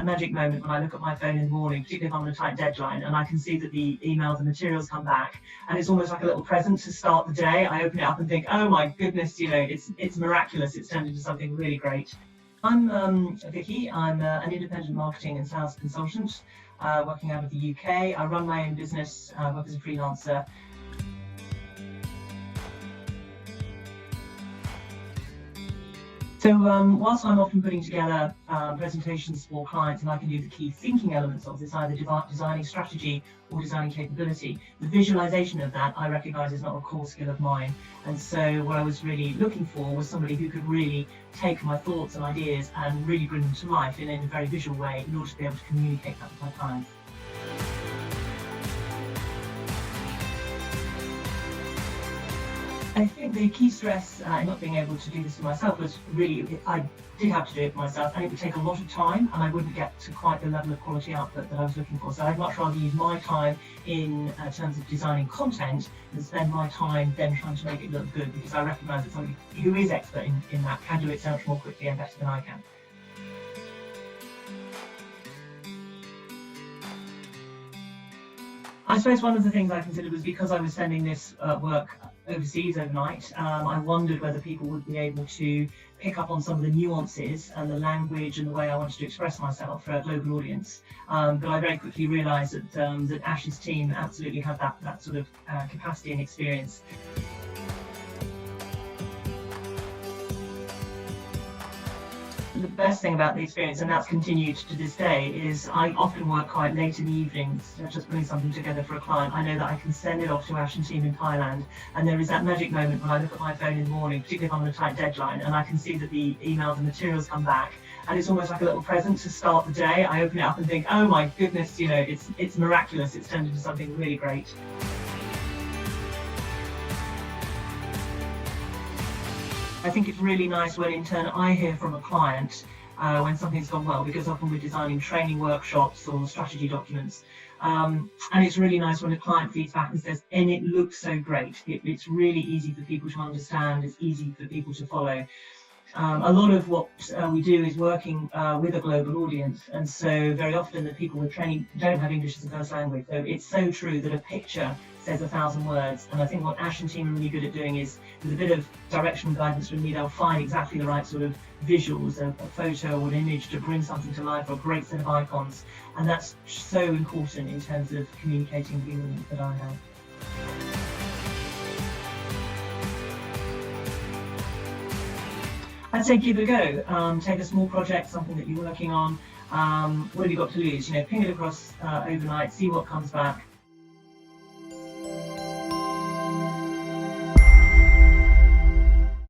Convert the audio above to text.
that magic moment when I look at my phone in the morning, particularly if I'm on a tight deadline, and I can see that the emails and materials come back, and it's almost like a little present to start the day. I open it up and think, oh my goodness, it's miraculous. It's turned into something really great. I'm Vicki. I'm an independent marketing and sales consultant working out of the UK. I run my own business, work as a freelancer. So whilst I'm often putting together presentations for clients and I can do the key thinking elements of this, either designing strategy or designing capability, the visualization of that I recognise is not a core skill of mine. And so what I was really looking for was somebody who could really take my thoughts and ideas and really bring them to life in a very visual way in order to be able to communicate that with my clients. I think the key stress in not being able to do this for myself was really, I did have to do it for myself, and it would take a lot of time, and I wouldn't get to quite the level of quality output that I was looking for. So I'd much rather use my time in terms of designing content than spend my time then trying to make it look good, because I recognise that somebody who is expert in that can do it so much more quickly and better than I can. I suppose one of the things I considered was, because I was sending this work overseas overnight, I wondered whether people would be able to pick up on some of the nuances and the language and the way I wanted to express myself for a global audience. But I very quickly realised that Ash's team absolutely have that sort of capacity and experience. The best thing about the experience, and that's continued to this day, is I often work quite late in the evenings, just putting something together for a client. I know that I can send it off to Ash and team in Thailand, and there is that magic moment when I look at my phone in the morning, particularly if I'm on a tight deadline, and I can see that the emails and materials come back, and it's almost like a little present to start the day. I open it up and think, oh my goodness, it's miraculous. It's turned into something really great. I think it's really nice when in turn I hear from a client when something's gone well, because often we're designing training workshops or strategy documents. And it's really nice when a client feeds back and says, and it looks so great. It's really easy for people to understand. It's easy for people to follow. A lot of what we do is working with a global audience, and so very often the people we're training don't have English as a first language. So it's so true that a picture says 1,000 words, and I think what Ash and team are really good at doing is, with a bit of direction and guidance from me, they'll find exactly the right sort of visuals, a photo or an image to bring something to life, or a great set of icons, and that's so important in terms of communicating the audience that I have. I'd say give it a go. Take a small project, something that you're working on. What have you got to lose? Ping it across overnight, see what comes back.